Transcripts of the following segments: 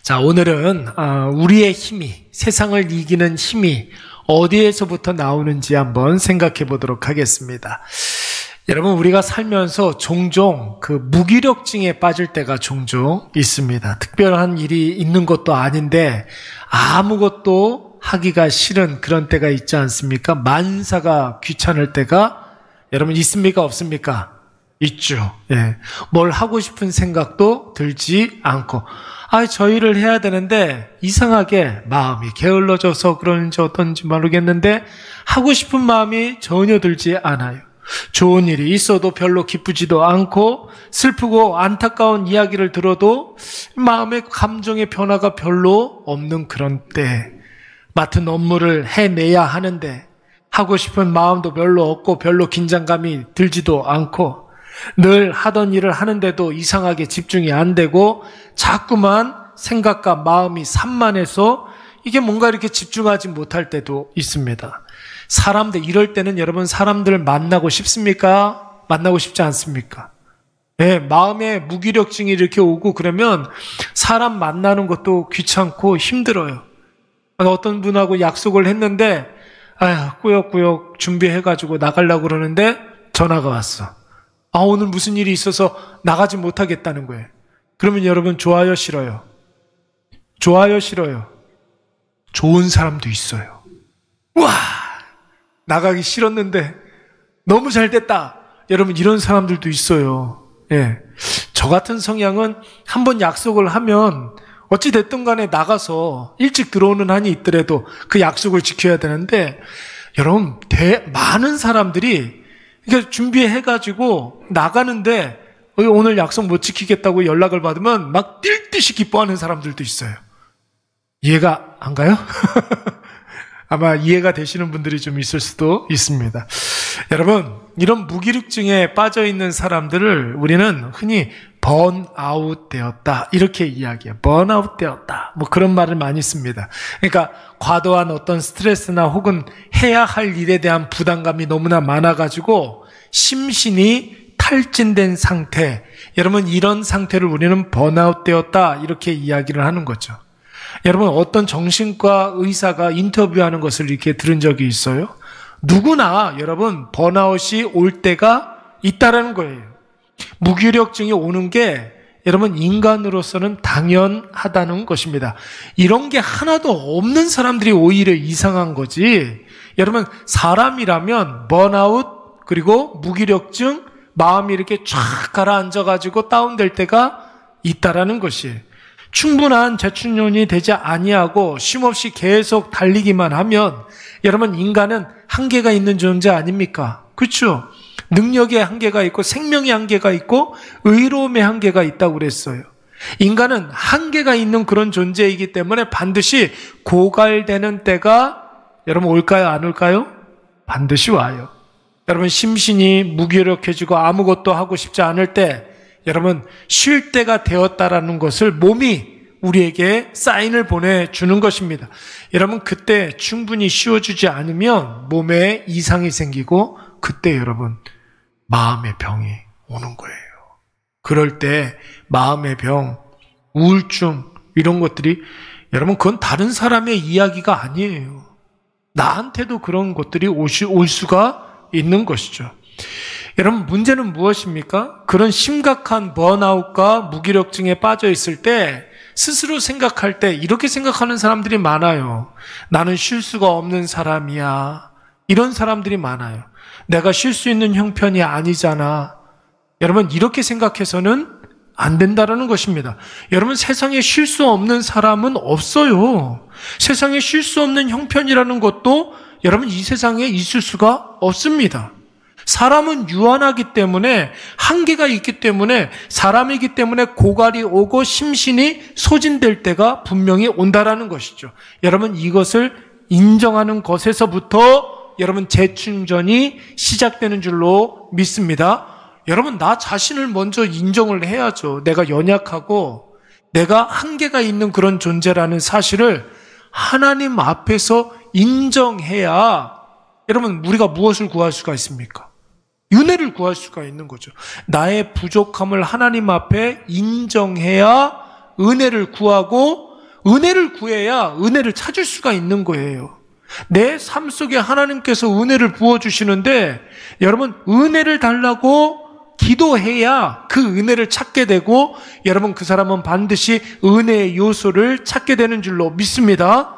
자, 오늘은 우리의 힘이, 세상을 이기는 힘이 어디에서부터 나오는지 한번 생각해 보도록 하겠습니다. 여러분, 우리가 살면서 종종 그 무기력증에 빠질 때가 종종 있습니다. 특별한 일이 있는 것도 아닌데 아무것도 하기가 싫은 그런 때가 있지 않습니까? 만사가 귀찮을 때가 여러분 있습니까? 없습니까? 있죠. 예. 뭘 하고 싶은 생각도 들지 않고, 저 일을 해야 되는데 이상하게 마음이 게을러져서 그런지 어떤지 모르겠는데 하고 싶은 마음이 전혀 들지 않아요. 좋은 일이 있어도 별로 기쁘지도 않고 슬프고 안타까운 이야기를 들어도 마음의 감정의 변화가 별로 없는 그런 때, 맡은 업무를 해내야 하는데 하고 싶은 마음도 별로 없고 별로 긴장감이 들지도 않고 늘 하던 일을 하는데도 이상하게 집중이 안 되고 자꾸만 생각과 마음이 산만해서 이게 뭔가 이렇게 집중하지 못할 때도 있습니다. 이럴 때는 여러분 사람들을 만나고 싶습니까? 만나고 싶지 않습니까? 네, 마음에 무기력증이 이렇게 오고 그러면 사람 만나는 것도 귀찮고 힘들어요. 어떤 분하고 약속을 했는데 꾸역꾸역 준비해가지고 나가려고 그러는데 전화가 왔어. 오늘 무슨 일이 있어서 나가지 못하겠다는 거예요. 그러면 여러분 좋아요, 싫어요? 좋아요, 싫어요? 좋은 사람도 있어요. 와, 나가기 싫었는데 너무 잘 됐다. 여러분, 이런 사람들도 있어요. 예. 저 같은 성향은 한번 약속을 하면 어찌 됐든 간에 나가서 일찍 들어오는 한이 있더라도 그 약속을 지켜야 되는데, 여러분 많은 사람들이 그러니까 준비해가지고 나가는데 오늘 약속 못 지키겠다고 연락을 받으면 막 뛸 듯이 기뻐하는 사람들도 있어요. 이해가 안 가요? 아마 이해가 되시는 분들이 좀 있을 수도 있습니다. 여러분, 이런 무기력증에 빠져있는 사람들을 우리는 흔히 번아웃 되었다 이렇게 이야기해요. 번아웃 되었다, 뭐 그런 말을 많이 씁니다. 그러니까 과도한 어떤 스트레스나 혹은 해야 할 일에 대한 부담감이 너무나 많아가지고 심신이 탈진된 상태, 여러분 이런 상태를 우리는 번아웃 되었다 이렇게 이야기를 하는 거죠. 여러분, 어떤 정신과 의사가 인터뷰하는 것을 이렇게 들은 적이 있어요. 누구나 여러분 번아웃이 올 때가 있다라는 거예요. 무기력증이 오는 게 여러분 인간으로서는 당연하다는 것입니다. 이런 게 하나도 없는 사람들이 오히려 이상한 거지. 여러분, 사람이라면 번아웃 그리고 무기력증, 마음이 이렇게 쫙 가라앉아가지고 다운될 때가 있다라는 것이에요. 충분한 재충전이 되지 아니하고 쉼없이 계속 달리기만 하면 여러분, 인간은 한계가 있는 존재 아닙니까? 그렇죠? 능력의 한계가 있고 생명의 한계가 있고 의로움의 한계가 있다고 그랬어요. 인간은 한계가 있는 그런 존재이기 때문에 반드시 고갈되는 때가 여러분 올까요? 안 올까요? 반드시 와요. 여러분, 심신이 무기력해지고 아무것도 하고 싶지 않을 때 여러분 쉴 때가 되었다라는 것을 몸이 우리에게 사인을 보내주는 것입니다. 여러분, 그때 충분히 쉬어주지 않으면 몸에 이상이 생기고 그때 여러분 마음의 병이 오는 거예요. 그럴 때 마음의 병, 우울증 이런 것들이 여러분 그건 다른 사람의 이야기가 아니에요. 나한테도 그런 것들이 올 수가 있는 것이죠. 여러분, 문제는 무엇입니까? 그런 심각한 번아웃과 무기력증에 빠져 있을 때 스스로 생각할 때 이렇게 생각하는 사람들이 많아요. 나는 쉴 수가 없는 사람이야. 이런 사람들이 많아요. 내가 쉴 수 있는 형편이 아니잖아. 여러분, 이렇게 생각해서는 안 된다라는 것입니다. 여러분, 세상에 쉴 수 없는 사람은 없어요. 세상에 쉴 수 없는 형편이라는 것도 여러분 이 세상에 있을 수가 없습니다. 사람은 유한하기 때문에, 한계가 있기 때문에, 사람이기 때문에 고갈이 오고 심신이 소진될 때가 분명히 온다라는 것이죠. 여러분, 이것을 인정하는 것에서부터 여러분 재충전이 시작되는 줄로 믿습니다. 여러분, 나 자신을 먼저 인정을 해야죠. 내가 연약하고 내가 한계가 있는 그런 존재라는 사실을 하나님 앞에서 인정해야 여러분 우리가 무엇을 구할 수가 있습니까? 은혜를 구할 수가 있는 거죠. 나의 부족함을 하나님 앞에 인정해야 은혜를 구하고 은혜를 구해야 은혜를 찾을 수가 있는 거예요. 내 삶 속에 하나님께서 은혜를 부어주시는데 여러분 은혜를 달라고 기도해야 그 은혜를 찾게 되고 여러분 그 사람은 반드시 은혜의 요소를 찾게 되는 줄로 믿습니다.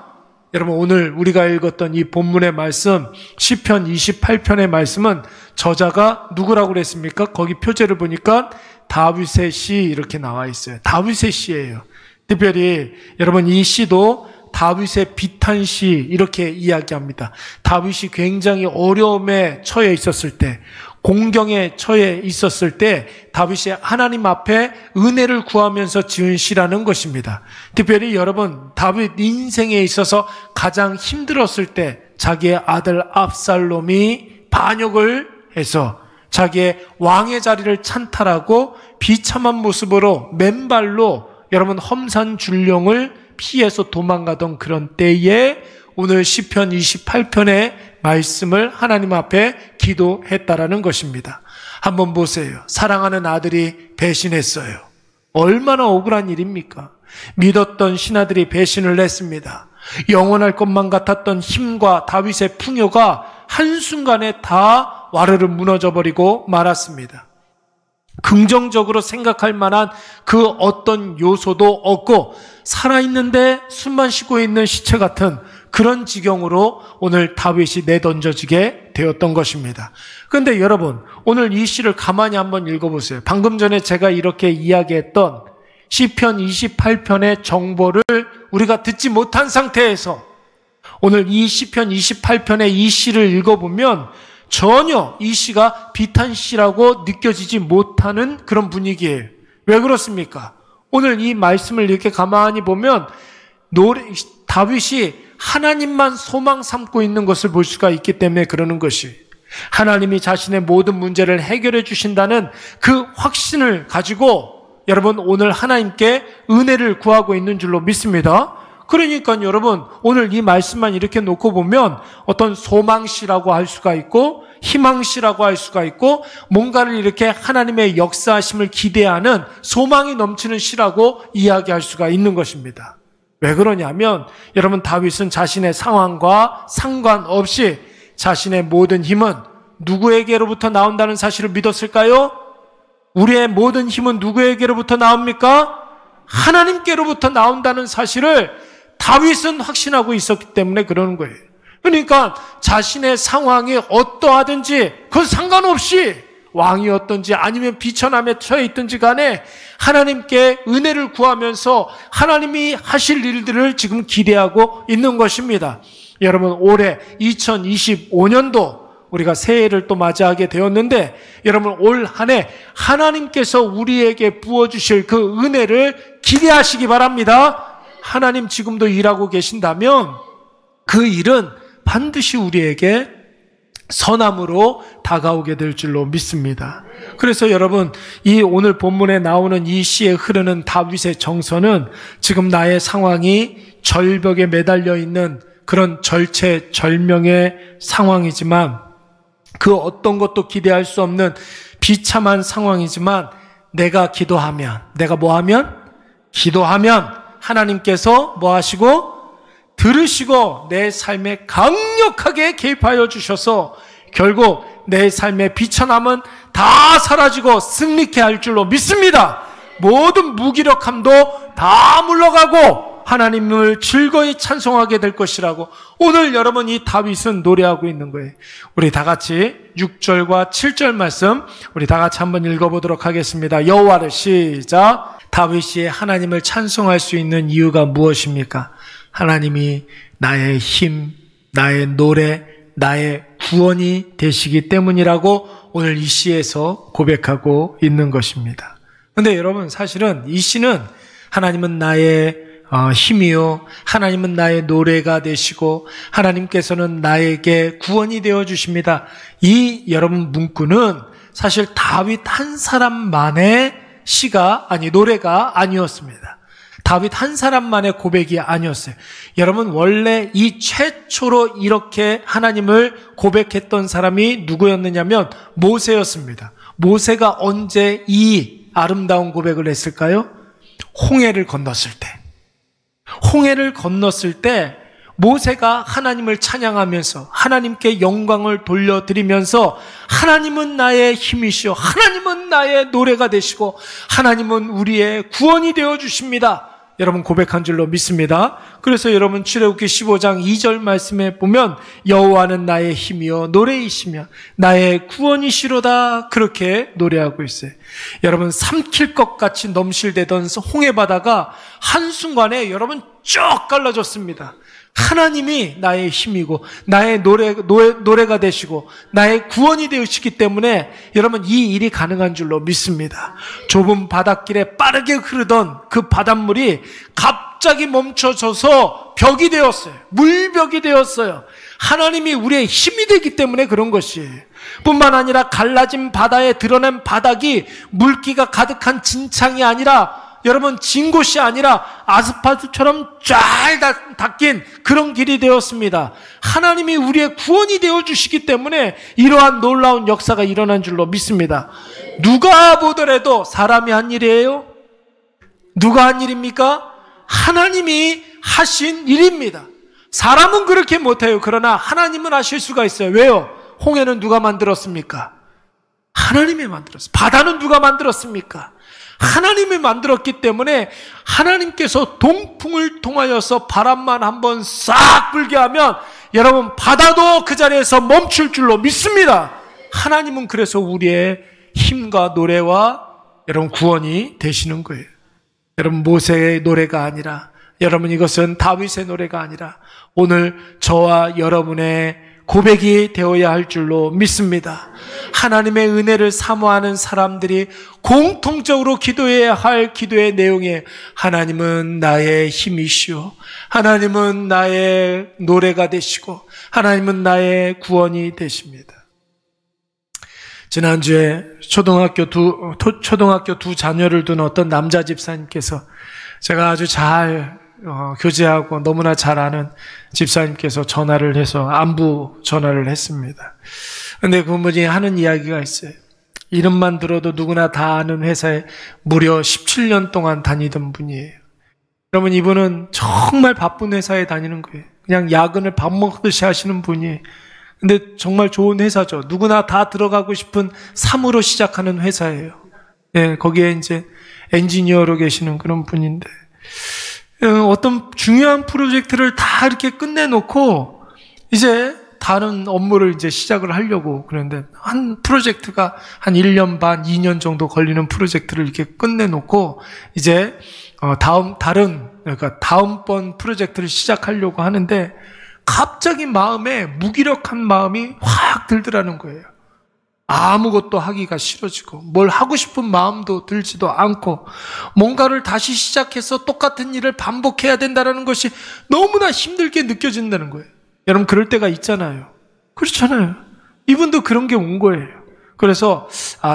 여러분 오늘 우리가 읽었던 이 본문의 말씀 시편 28편의 말씀은 저자가 누구라고 그랬습니까? 거기 표제를 보니까 다윗의 시 이렇게 나와 있어요. 다윗의 시예요. 특별히 여러분 이 시도 다윗의 비탄시 이렇게 이야기합니다. 다윗이 굉장히 어려움에 처해 있었을 때, 공경에 처해 있었을 때 다윗이 하나님 앞에 은혜를 구하면서 지은 시라는 것입니다. 특별히 여러분 다윗 인생에 있어서 가장 힘들었을 때 자기의 아들 압살롬이 반역을 해서 자기의 왕의 자리를 찬탈하고 비참한 모습으로 맨발로 여러분 험산줄령을 피해서 도망가던 그런 때에 오늘 시편 28편의 말씀을 하나님 앞에 기도했다라는 것입니다. 한번 보세요. 사랑하는 아들이 배신했어요. 얼마나 억울한 일입니까? 믿었던 신하들이 배신을 했습니다. 영원할 것만 같았던 힘과 다윗의 풍요가 한순간에 다 와르르 무너져버리고 말았습니다. 긍정적으로 생각할 만한 그 어떤 요소도 없고 살아있는데 숨만 쉬고 있는 시체 같은 그런 지경으로 오늘 다윗이 내던져지게 되었던 것입니다. 그런데 여러분 오늘 이 시를 가만히 한번 읽어보세요. 방금 전에 제가 이렇게 이야기했던 시편 28편의 정보를 우리가 듣지 못한 상태에서 오늘 이 시편 28편의 이 시를 읽어보면 전혀 이 시가 비탄시라고 느껴지지 못하는 그런 분위기예요. 왜 그렇습니까? 오늘 이 말씀을 이렇게 가만히 보면 다윗이 하나님만 소망 삼고 있는 것을 볼 수가 있기 때문에 그러는 것이 하나님이 자신의 모든 문제를 해결해 주신다는 그 확신을 가지고 여러분 오늘 하나님께 은혜를 구하고 있는 줄로 믿습니다. 그러니까 여러분 오늘 이 말씀만 이렇게 놓고 보면 어떤 소망시라고 할 수가 있고 희망시라고 할 수가 있고 뭔가를 이렇게 하나님의 역사하심을 기대하는 소망이 넘치는 시라고 이야기할 수가 있는 것입니다. 왜 그러냐면 여러분 다윗은 자신의 상황과 상관없이 자신의 모든 힘은 누구에게로부터 나온다는 사실을 믿었을까요? 우리의 모든 힘은 누구에게로부터 나옵니까? 하나님께로부터 나온다는 사실을 다윗은 확신하고 있었기 때문에 그러는 거예요. 그러니까 자신의 상황이 어떠하든지 그건 상관없이 왕이었든지 아니면 비천함에 처해 있든지 간에 하나님께 은혜를 구하면서 하나님이 하실 일들을 지금 기대하고 있는 것입니다. 여러분 올해 2025년도 우리가 새해를 또 맞이하게 되었는데 여러분 올 한 해 하나님께서 우리에게 부어주실 그 은혜를 기대하시기 바랍니다. 하나님 지금도 일하고 계신다면 그 일은 반드시 우리에게 선함으로 다가오게 될 줄로 믿습니다. 그래서 여러분 이 오늘 본문에 나오는 이 시에 흐르는 다윗의 정서는 지금 나의 상황이 절벽에 매달려 있는 그런 절체절명의 상황이지만 그 어떤 것도 기대할 수 없는 비참한 상황이지만 내가 기도하면 내가 뭐하면? 기도하면 하나님께서 뭐하시고? 들으시고 내 삶에 강력하게 개입하여 주셔서 결국 내 삶의 비천함은 다 사라지고 승리케 할 줄로 믿습니다. 모든 무기력함도 다 물러가고 하나님을 즐거이 찬송하게 될 것이라고 오늘 여러분 이 다윗은 노래하고 있는 거예요. 우리 다 같이 6절과 7절 말씀 우리 다 같이 한번 읽어보도록 하겠습니다. 여호와를 시작. 다윗이 하나님을 찬송할 수 있는 이유가 무엇입니까? 하나님이 나의 힘, 나의 노래, 나의 구원이 되시기 때문이라고 오늘 이 시에서 고백하고 있는 것입니다. 그런데 여러분 사실은 이 시는 하나님은 나의 힘이요 하나님은 나의 노래가 되시고 하나님께서는 나에게 구원이 되어 주십니다. 이 여러분 문구는 사실 다윗 한 사람만의 노래가 아니었습니다. 다윗 한 사람만의 고백이 아니었어요. 여러분 원래 이 최초로 이렇게 하나님을 고백했던 사람이 누구였느냐면 모세였습니다. 모세가 언제 이 아름다운 고백을 했을까요? 홍해를 건넜을 때. 홍해를 건넜을 때 모세가 하나님을 찬양하면서 하나님께 영광을 돌려드리면서 하나님은 나의 힘이시오, 하나님은 나의 노래가 되시고 하나님은 우리의 구원이 되어주십니다, 여러분 고백한 줄로 믿습니다. 그래서 여러분 출애굽기 15장 2절 말씀에 보면 여호와는 나의 힘이요 노래이시며 나의 구원이시로다, 그렇게 노래하고 있어요. 여러분 삼킬 것 같이 넘실대던 홍해바다가 한순간에 여러분 쭉 갈라졌습니다. 하나님이 나의 힘이고 나의 노래가 되시고 나의 구원이 되시기 때문에 여러분 이 일이 가능한 줄로 믿습니다. 좁은 바닷길에 빠르게 흐르던 그 바닷물이 갑자기 멈춰져서 벽이 되었어요. 물벽이 되었어요. 하나님이 우리의 힘이 되기 때문에 그런 것이에요. 뿐만 아니라 갈라진 바다에 드러낸 바닥이 물기가 가득한 진창이 아니라 여러분 진 곳이 아니라 아스팔트처럼 잘 닦인 그런 길이 되었습니다. 하나님이 우리의 구원이 되어주시기 때문에 이러한 놀라운 역사가 일어난 줄로 믿습니다. 누가 보더라도 사람이 한 일이에요? 누가 한 일입니까? 하나님이 하신 일입니다. 사람은 그렇게 못해요. 그러나 하나님은 하실 수가 있어요. 왜요? 홍해는 누가 만들었습니까? 하나님이 만들었어요. 바다는 누가 만들었습니까? 하나님이 만들었기 때문에 하나님께서 동풍을 통하여서 바람만 한번 싹 불게 하면 여러분 바다도 그 자리에서 멈출 줄로 믿습니다. 하나님은 그래서 우리의 힘과 노래와 여러분 구원이 되시는 거예요. 여러분 모세의 노래가 아니라, 여러분 이것은 다윗의 노래가 아니라 오늘 저와 여러분의 고백이 되어야 할 줄로 믿습니다. 하나님의 은혜를 사모하는 사람들이 공통적으로 기도해야 할 기도의 내용에 하나님은 나의 힘이시오, 하나님은 나의 노래가 되시고 하나님은 나의 구원이 되십니다. 지난주에 초등학교 두 자녀를 둔 어떤 남자 집사님께서, 제가 아주 잘 교제하고 너무나 잘 아는 집사님께서 전화를 해서 안부 전화를 했습니다. 근데 그분이 하는 이야기가 있어요. 이름만 들어도 누구나 다 아는 회사에 무려 17년 동안 다니던 분이에요. 여러분 이분은 정말 바쁜 회사에 다니는 거예요. 그냥 야근을 밥 먹듯이 하시는 분이에요. 근데 정말 좋은 회사죠. 누구나 다 들어가고 싶은 3으로 시작하는 회사예요. 예, 거기에 이제 엔지니어로 계시는 그런 분인데 어떤 중요한 프로젝트를 다 이렇게 끝내놓고 이제 다른 업무를 이제 시작을 하려고 그러는데, 한 프로젝트가 한 1년 반, 2년 정도 걸리는 프로젝트를 이렇게 끝내놓고 이제 다음번 프로젝트를 시작하려고 하는데 갑자기 마음에 무기력한 마음이 확 들더라는 거예요. 아무것도 하기가 싫어지고 뭘 하고 싶은 마음도 들지도 않고 뭔가를 다시 시작해서 똑같은 일을 반복해야 된다는 것이 너무나 힘들게 느껴진다는 거예요. 여러분 그럴 때가 있잖아요. 그렇잖아요. 이분도 그런 게 온 거예요. 그래서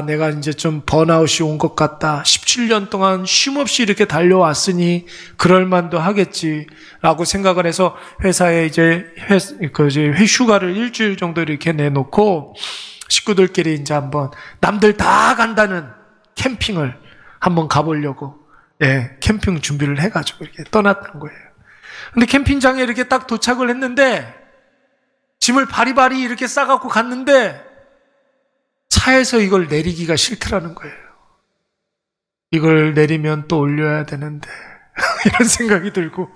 내가 이제 좀 번아웃이 온 것 같다. 17년 동안 쉼없이 이렇게 달려왔으니 그럴만도 하겠지라고 생각을 해서 회사에 이제 휴가를 일주일 정도 이렇게 내놓고 식구들끼리 이제 한번 남들 다 간다는 캠핑을 한번 가보려고 캠핑 준비를 해가지고 이렇게 떠났던 거예요. 근데 캠핑장에 이렇게 딱 도착을 했는데 짐을 바리바리 이렇게 싸갖고 갔는데 차에서 이걸 내리기가 싫더라는 거예요. 이걸 내리면 또 올려야 되는데 이런 생각이 들고,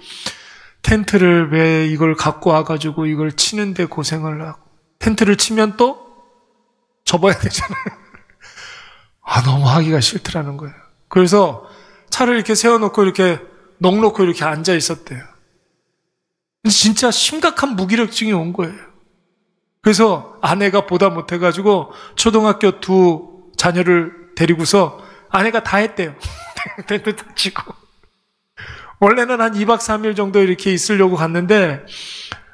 텐트를 왜 이걸 갖고 와가지고 이걸 치는데 고생을 하고, 텐트를 치면 또 접어야 되잖아요. 너무 하기가 싫더라는 거예요. 그래서 차를 이렇게 세워놓고 이렇게 넋놓고 이렇게 앉아 있었대요. 진짜 심각한 무기력증이 온 거예요. 그래서 아내가 보다 못해가지고 초등학교 두 자녀를 데리고서 아내가 다 했대요. 텐트 치고. 원래는 한 2박 3일 정도 이렇게 있으려고 갔는데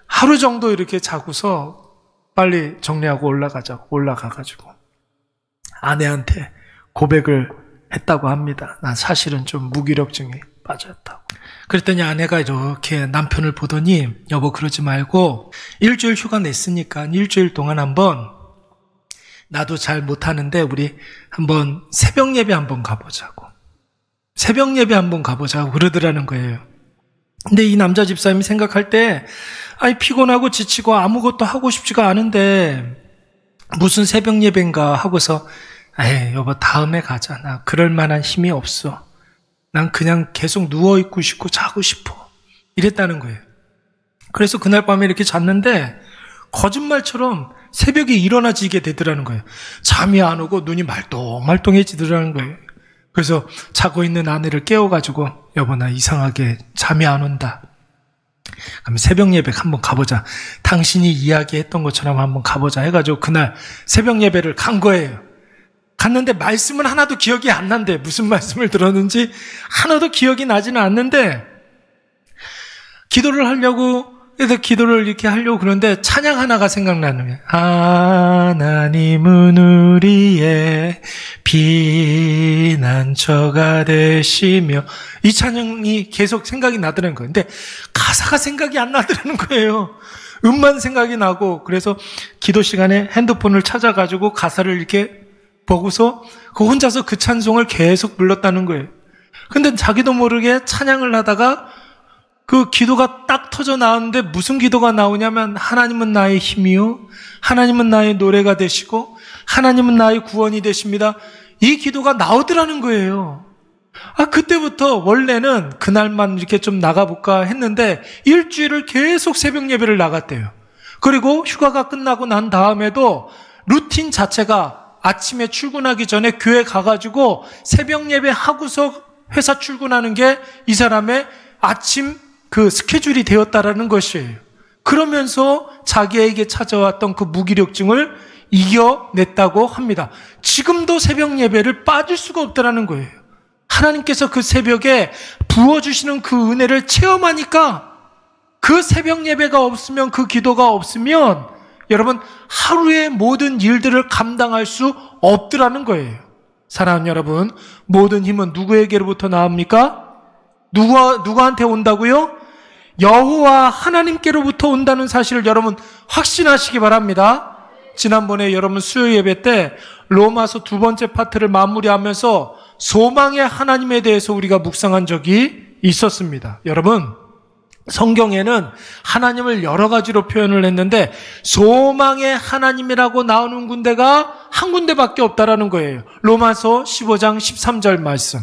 하루 정도 이렇게 자고서 빨리 정리하고 올라가가지고 아내한테 고백을 했다고 합니다. 난 사실은 좀 무기력증에 빠졌다고. 그랬더니 아내가 이렇게 남편을 보더니, 여보 그러지 말고 일주일 휴가 냈으니까 일주일 동안 한번, 나도 잘 못하는데 우리 한번 새벽 예배 한번 가보자고. 새벽 예배 한번 가보자고 그러더라는 거예요. 근데 이 남자 집사님이 생각할 때, 아니, 피곤하고 지치고 아무것도 하고 싶지가 않은데, 무슨 새벽 예배인가 하고서, 에이, 여보, 다음에 가자. 나 그럴 만한 힘이 없어. 난 그냥 계속 누워있고 싶고 자고 싶어. 이랬다는 거예요. 그래서 그날 밤에 이렇게 잤는데, 거짓말처럼 새벽에 일어나지게 되더라는 거예요. 잠이 안 오고 눈이 말똥말똥해지더라는 거예요. 그래서 자고 있는 아내를 깨워가지고, 여보, 나 이상하게 잠이 안 온다. 그럼 새벽 예배 한번 가보자. 당신이 이야기했던 것처럼 한번 가보자 해가지고 그날 새벽 예배를 간 거예요. 갔는데 말씀은 하나도 기억이 안 난대. 무슨 말씀을 들었는지 하나도 기억이 나지는 않는데, 기도를 하려고, 그래서 기도를 이렇게 하려고 그러는데 찬양 하나가 생각나는 거예요. 하나님은 우리의 피난처가 되시며, 이 찬양이 계속 생각이 나더라는 거예요. 근데 가사가 생각이 안 나더라는 거예요. 음만 생각이 나고. 그래서 기도 시간에 핸드폰을 찾아가지고 가사를 이렇게 보고서 그 혼자서 그 찬송을 계속 불렀다는 거예요. 근데 자기도 모르게 찬양을 하다가 그 기도가 딱 터져 나왔는데, 무슨 기도가 나오냐면, 하나님은 나의 힘이요, 하나님은 나의 노래가 되시고, 하나님은 나의 구원이 되십니다. 이 기도가 나오더라는 거예요. 그때부터 원래는 그날만 이렇게 좀 나가볼까 했는데 일주일을 계속 새벽 예배를 나갔대요. 그리고 휴가가 끝나고 난 다음에도 루틴 자체가 아침에 출근하기 전에 교회 가가지고 새벽 예배 하고서 회사 출근하는 게 이 사람의 아침 그 스케줄이 되었다라는 것이에요. 그러면서 자기에게 찾아왔던 그 무기력증을 이겨냈다고 합니다. 지금도 새벽 예배를 빠질 수가 없다라는 거예요. 하나님께서 그 새벽에 부어주시는 그 은혜를 체험하니까, 그 새벽 예배가 없으면, 그 기도가 없으면 여러분 하루의 모든 일들을 감당할 수 없더라는 거예요. 사랑하는 여러분, 모든 힘은 누구에게로부터 나옵니까? 누구한테 온다고요? 여호와 하나님께로부터 온다는 사실을 여러분 확신하시기 바랍니다. 지난번에 여러분 수요 예배 때 로마서 2번째 파트를 마무리하면서 소망의 하나님에 대해서 우리가 묵상한 적이 있었습니다. 여러분, 성경에는 하나님을 여러 가지로 표현을 했는데 소망의 하나님이라고 나오는 군데가 한 군데밖에 없다라는 거예요. 로마서 15장 13절 말씀.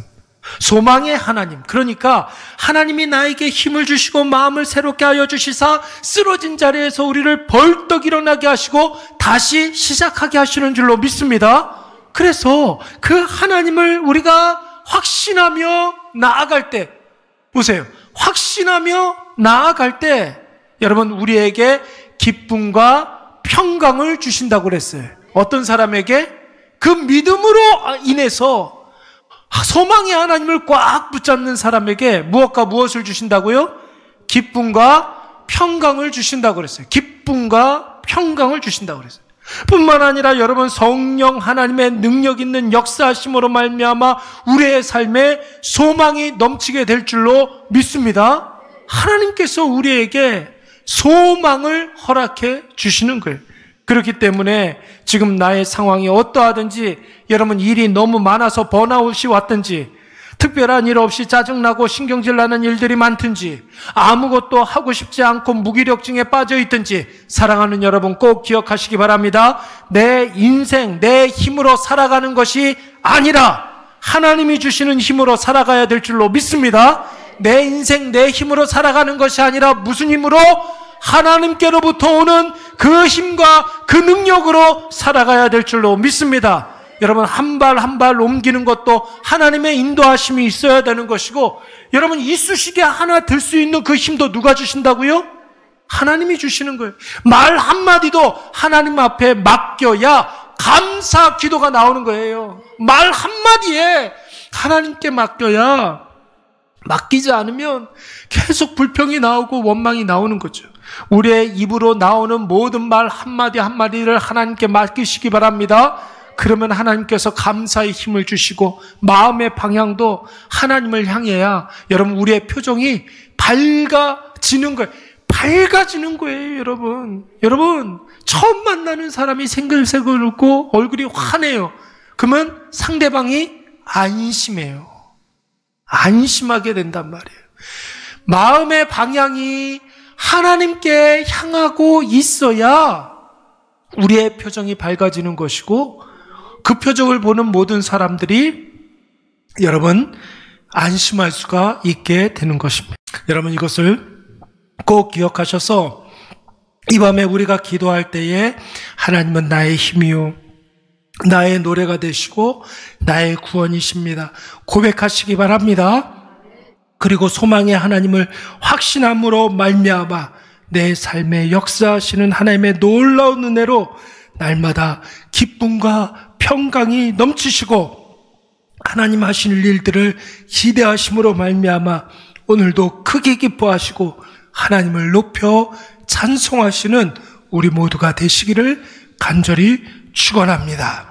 소망의 하나님, 그러니까 하나님이 나에게 힘을 주시고 마음을 새롭게 하여 주시사 쓰러진 자리에서 우리를 벌떡 일어나게 하시고 다시 시작하게 하시는 줄로 믿습니다. 그래서 그 하나님을 우리가 확신하며 나아갈 때, 보세요, 확신하며 나아갈 때 여러분 우리에게 기쁨과 평강을 주신다고 그랬어요. 어떤 사람에게? 그 믿음으로 인해서 소망의 하나님을 꽉 붙잡는 사람에게 무엇과 무엇을 주신다고요? 기쁨과 평강을 주신다고 그랬어요. 기쁨과 평강을 주신다고 그랬어요. 뿐만 아니라 여러분 성령 하나님의 능력 있는 역사하심으로 말미암아 우리의 삶에 소망이 넘치게 될 줄로 믿습니다. 하나님께서 우리에게 소망을 허락해 주시는 거예요. 그렇기 때문에 지금 나의 상황이 어떠하든지, 여러분 일이 너무 많아서 번아웃이 왔든지, 특별한 일 없이 짜증나고 신경질 나는 일들이 많든지, 아무것도 하고 싶지 않고 무기력증에 빠져 있든지, 사랑하는 여러분 꼭 기억하시기 바랍니다. 내 인생, 내 힘으로 살아가는 것이 아니라 하나님이 주시는 힘으로 살아가야 될 줄로 믿습니다. 내 인생, 내 힘으로 살아가는 것이 아니라 무슨 힘으로? 하나님께로부터 오는 그 힘과 그 능력으로 살아가야 될 줄로 믿습니다. 여러분 한 발 한 발 옮기는 것도 하나님의 인도하심이 있어야 되는 것이고, 여러분 이쑤시개 하나 들 수 있는 그 힘도 누가 주신다고요? 하나님이 주시는 거예요. 말 한마디도 하나님 앞에 맡겨야 감사 기도가 나오는 거예요. 말 한마디에 하나님께 맡겨야, 맡기지 않으면 계속 불평이 나오고 원망이 나오는 거죠. 우리의 입으로 나오는 모든 말 한마디 한마디를 하나님께 맡기시기 바랍니다. 그러면 하나님께서 감사의 힘을 주시고 마음의 방향도 하나님을 향해야 여러분 우리의 표정이 밝아지는 거예요. 밝아지는 거예요, 여러분. 여러분, 처음 만나는 사람이 생글생글 웃고 얼굴이 환해요. 그러면 상대방이 안심해요. 안심하게 된단 말이에요. 마음의 방향이 하나님께 향하고 있어야 우리의 표정이 밝아지는 것이고, 그 표정을 보는 모든 사람들이 여러분 안심할 수가 있게 되는 것입니다. 여러분 이것을 꼭 기억하셔서 이 밤에 우리가 기도할 때에 하나님은 나의 힘이요 나의 노래가 되시고 나의 구원이십니다 고백하시기 바랍니다. 그리고 소망의 하나님을 확신함으로 말미암아 내 삶에 역사하시는 하나님의 놀라운 은혜로 날마다 기쁨과 평강이 넘치시고 하나님 하시는 일들을 기대하심으로 말미암아 오늘도 크게 기뻐하시고 하나님을 높여 찬송하시는 우리 모두가 되시기를 간절히 축원합니다.